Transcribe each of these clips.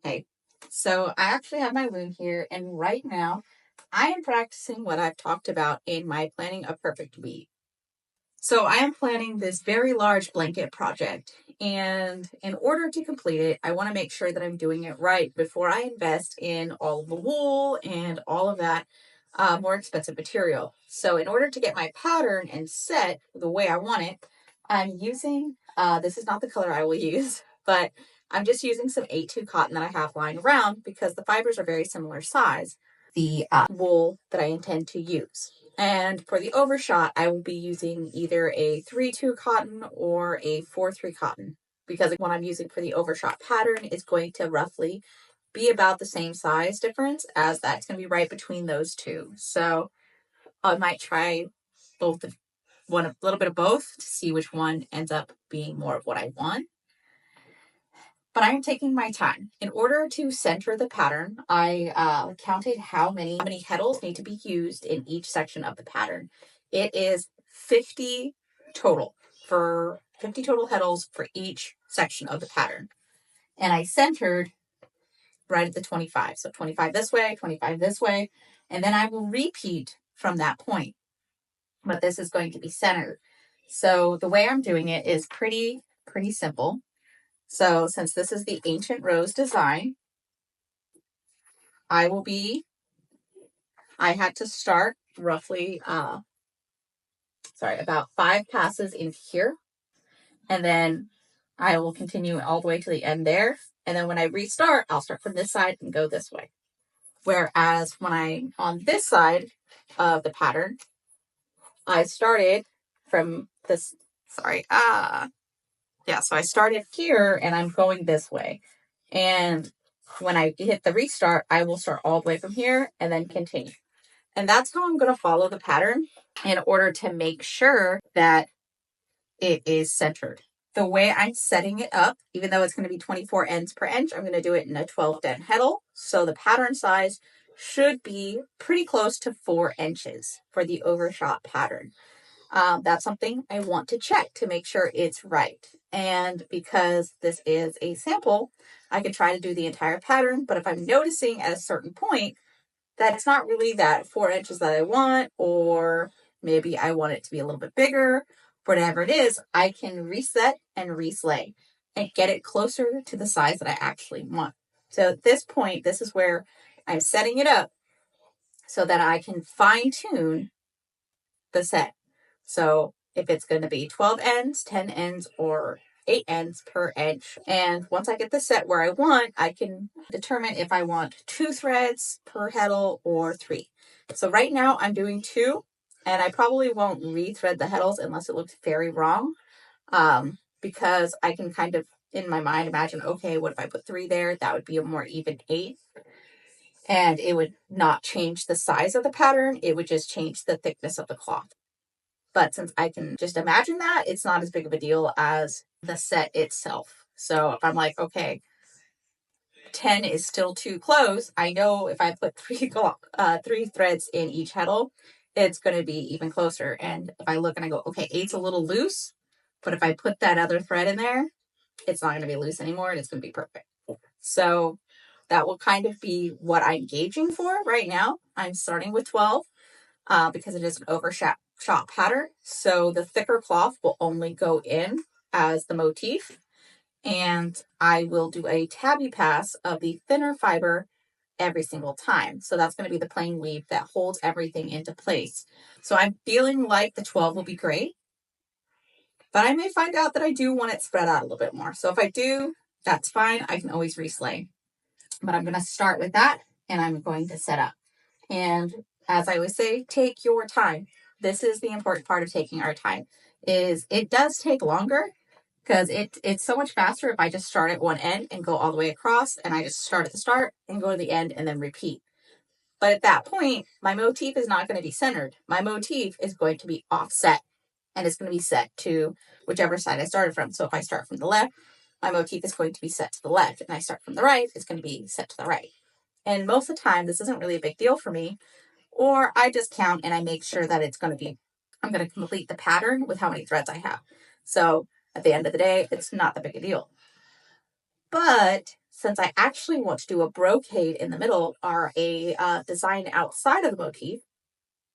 Okay, so I actually have my loom here, and right now I am practicing what I've talked about in my planning a perfect week. So I am planning this very large blanket project, and in order to complete it, I want to make sure that I'm doing it right before I invest in all of the wool and all of that more expensive material. So in order to get my pattern and set the way I want it, I'm using, this is not the color I will use, but I'm just using some 8-2 cotton that I have lying around because the fibers are very similar size. The wool that I intend to use. And for the overshot, I will be using either a 3-2 cotton or a 4-3 cotton because what I'm using for the overshot pattern is going to roughly be about the same size difference as that's going to be right between those two. So I might try both a little bit of both to see which one ends up being more of what I want. But I'm taking my time. In order to center the pattern, I counted how many petals need to be used in each section of the pattern. It is 50 total petals for each section of the pattern. And I centered right at the 25. So 25 this way, 25 this way, and then I will repeat from that point. But this is going to be centered. So the way I'm doing it is pretty simple. So since this is the Ancient Rose design, I had to start roughly, about 5 passes in here. And then I will continue all the way to the end there. And then when I restart, I'll start from this side and go this way. Whereas when I'm on this side of the pattern, I started from this, so I started here and I'm going this way. And when I hit the restart, I will start all the way from here and then continue. And that's how I'm going to follow the pattern in order to make sure that it is centered. The way I'm setting it up, even though it's going to be 24 ends per inch, I'm going to do it in a 12-den heddle. So the pattern size should be pretty close to 4 inches for the overshot pattern. That's something I want to check to make sure it's right. And because this is a sample, I can try to do the entire pattern. But if I'm noticing at a certain point that it's not really that 4 inches that I want, or maybe I want it to be a little bit bigger, whatever it is, I can reset and reslay and get it closer to the size that I actually want. So at this point, this is where I'm setting it up so that I can fine tune the set. So if it's going to be 12 ends, 10 ends, or 8 ends per inch. And once I get the set where I want, I can determine if I want 2 threads per heddle or 3. So right now I'm doing 2, and I probably won't rethread the heddles unless it looks very wrong, because I can kind of, in my mind, imagine, okay, what if I put 3 there? That would be a more even 8. And it would not change the size of the pattern. It would just change the thickness of the cloth. But since I can just imagine that, it's not as big of a deal as the set itself. So if I'm like, okay, 10 is still too close, I know if I put 3 threads in each heddle, it's going to be even closer. And if I look and I go, okay, 8's a little loose, but if I put that other thread in there, it's not going to be loose anymore and it's going to be perfect. So that will kind of be what I'm gauging for right now. I'm starting with 12 because it is an overshot pattern. So the thicker cloth will only go in as the motif. And I will do a tabby pass of the thinner fiber every single time. So that's going to be the plain weave that holds everything into place. So I'm feeling like the 12 will be great. But I may find out that I do want it spread out a little bit more. So if I do, that's fine. I can always reslay. But I'm going to start with that and I'm going to set up. And as I always say, take your time. This is the important part of taking our time. Is it does take longer because it's so much faster if I just start at one end and go all the way across, and I just start at the start and go to the end and then repeat. But at that point, my motif is not going to be centered. My motif is going to be offset, and it's going to be set to whichever side I started from. So if I start from the left, my motif is going to be set to the left, and I start from the right, it's going to be set to the right. And most of the time, this isn't really a big deal for me, or I just count and I make sure that I'm going to complete the pattern with how many threads I have. So at the end of the day, it's not that big a deal. But since I actually want to do a brocade in the middle or a design outside of the motif,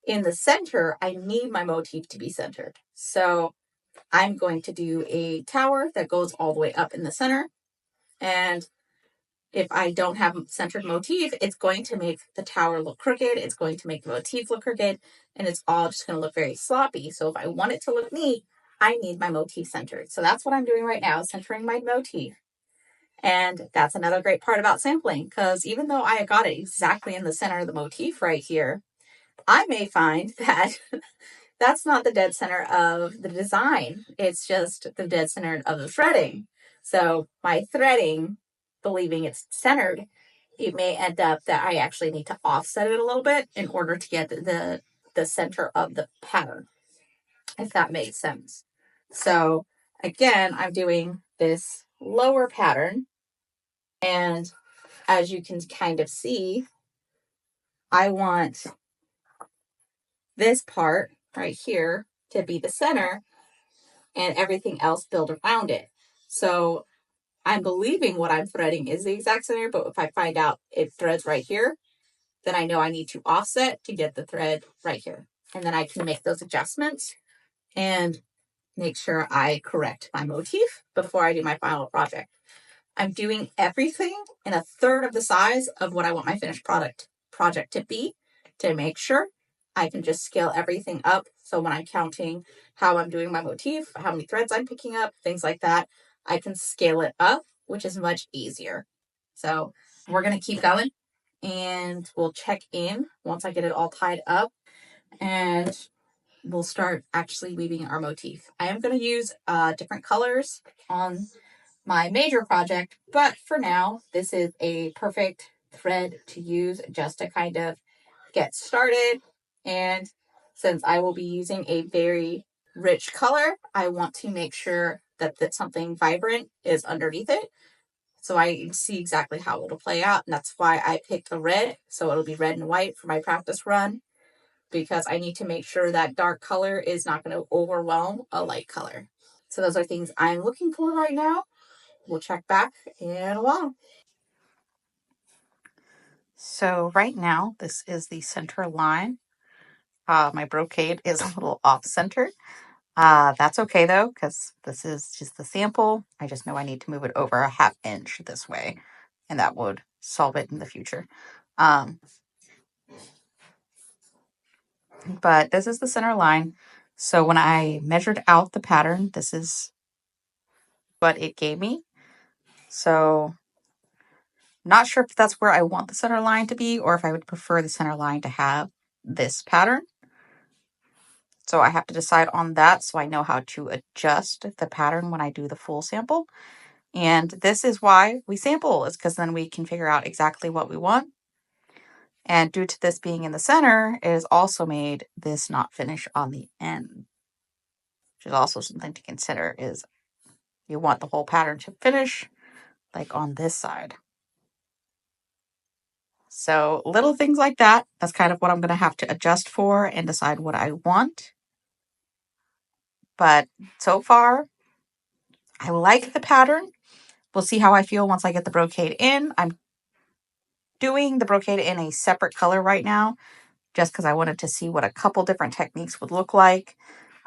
in the center, I need my motif to be centered. So I'm going to do a tower that goes all the way up in the center. And if I don't have a centered motif, it's going to make the tower look crooked. It's going to make the motif look crooked. And it's all just going to look very sloppy. So if I want it to look neat, I need my motif centered. So that's what I'm doing right now, centering my motif. And that's another great part about sampling, because even though I got it exactly in the center of the motif right here, I may find that that's not the dead center of the design. It's just the dead center of the threading. So my threading, believing it's centered, it may end up that I actually need to offset it a little bit in order to get the center of the pattern, if that makes sense. So again, I'm doing this lower pattern, and as you can kind of see, I want this part right here to be the center and everything else build around it. So I'm believing what I'm threading is the exact center, but if I find out it threads right here, then I know I need to offset to get the thread right here. And then I can make those adjustments and make sure I correct my motif before I do my final project. I'm doing everything in 1/3 of the size of what I want my finished project to be, to make sure I can just scale everything up. So when I'm counting how I'm doing my motif, how many threads I'm picking up, things like that, I can scale it up, which is much easier. So we're going to keep going, and we'll check in once I get it all tied up, and we'll start actually weaving our motif. I am going to use different colors on my major project, but for now, this is a perfect thread to use just to kind of get started. And since I will be using a very rich color, I want to make sure that something vibrant is underneath it, so I see exactly how it'll play out. And that's why I picked a red, so it'll be red and white for my practice run, because I need to make sure that dark color is not going to overwhelm a light color. So those are things I'm looking for right now. We'll check back in a while. So right now, this is the center line. My brocade is a little off center. That's okay though, because this is just the sample. I just know I need to move it over 1/2 inch this way, and that would solve it in the future. But this is the center line. So when I measured out the pattern, this is what it gave me. So not sure if that's where I want the center line to be, or if I would prefer the center line to have this pattern. So I have to decide on that, so I know how to adjust the pattern when I do the full sample. And this is why we sample, is because then we can figure out exactly what we want. And due to this being in the center, it has also made this not finish on the end, which is also something to consider, is you want the whole pattern to finish like on this side. So little things like that, that's kind of what I'm going to have to adjust for and decide what I want. But so far, I like the pattern. We'll see how I feel once I get the brocade in. I'm doing the brocade in a separate color right now, just because I wanted to see what a couple different techniques would look like.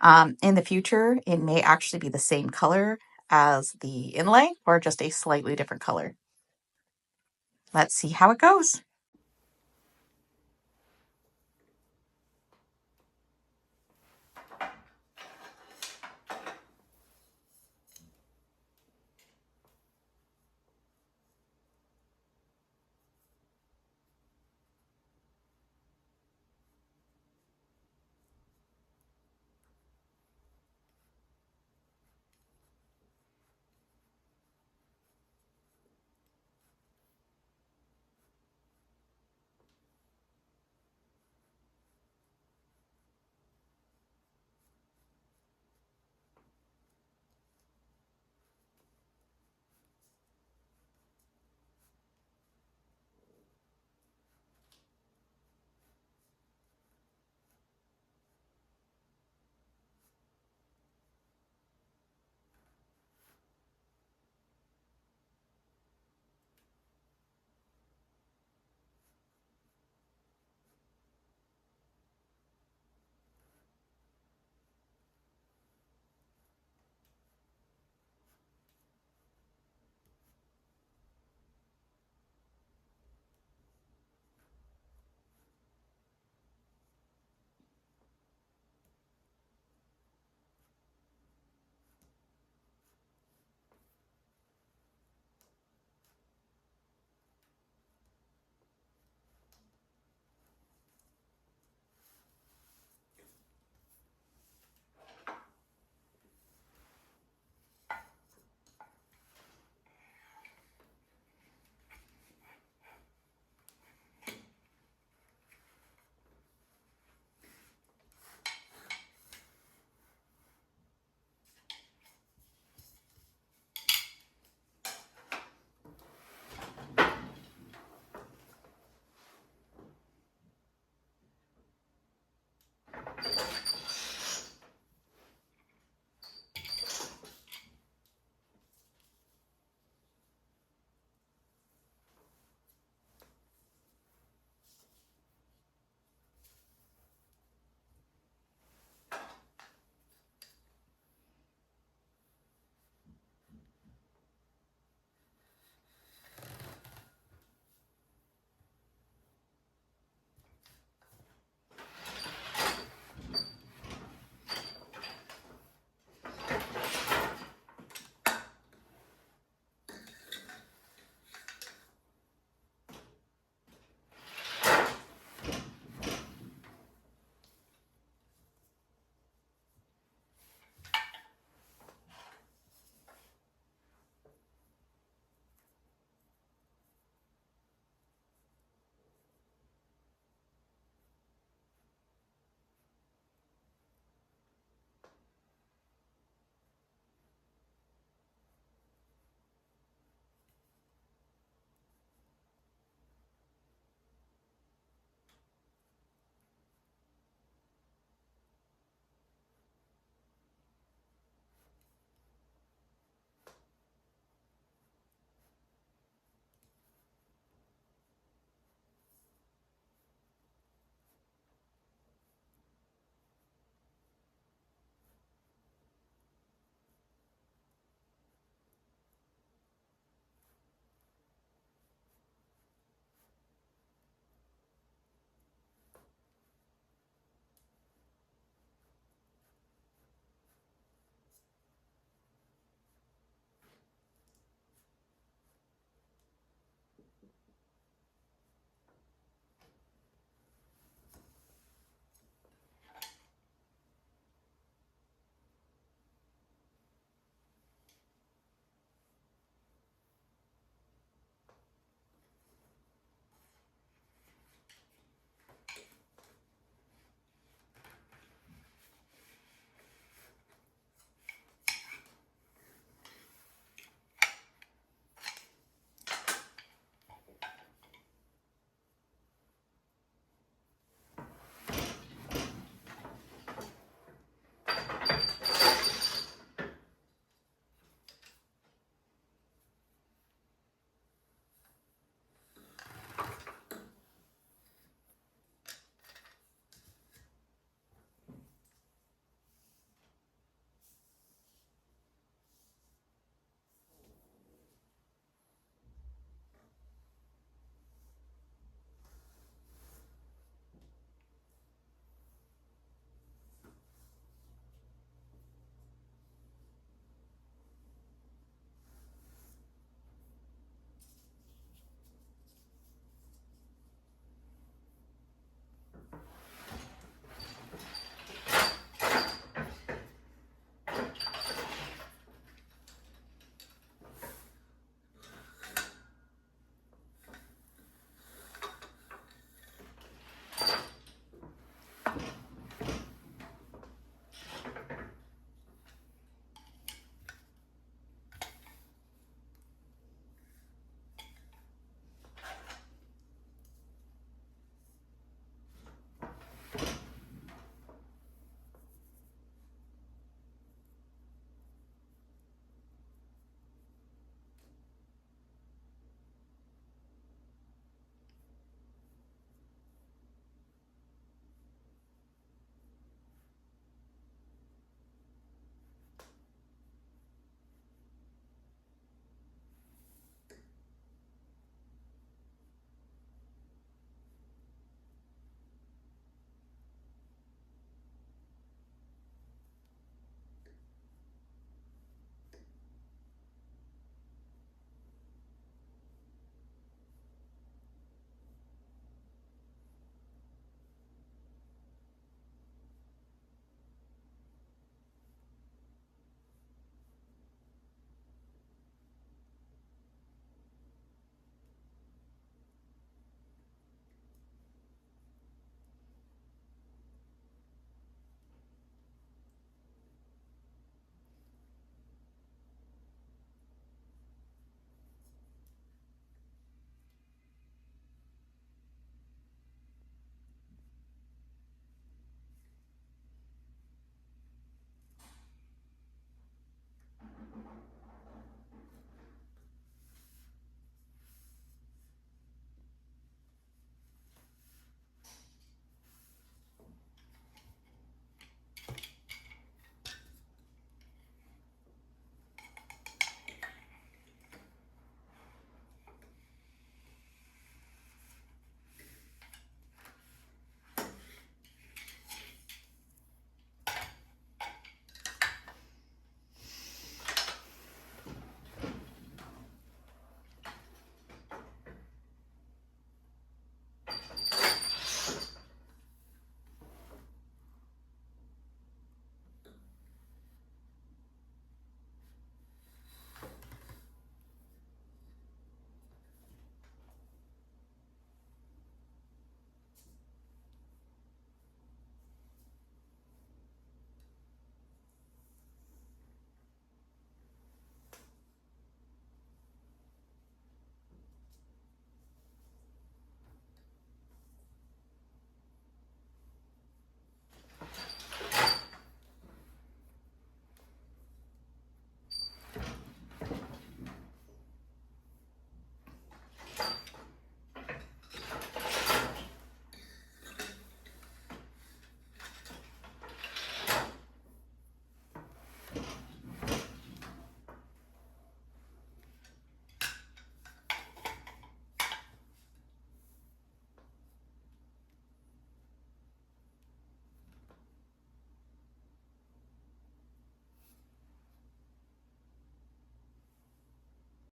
In the future, it may actually be the same color as the inlay, or just a slightly different color. Let's see how it goes.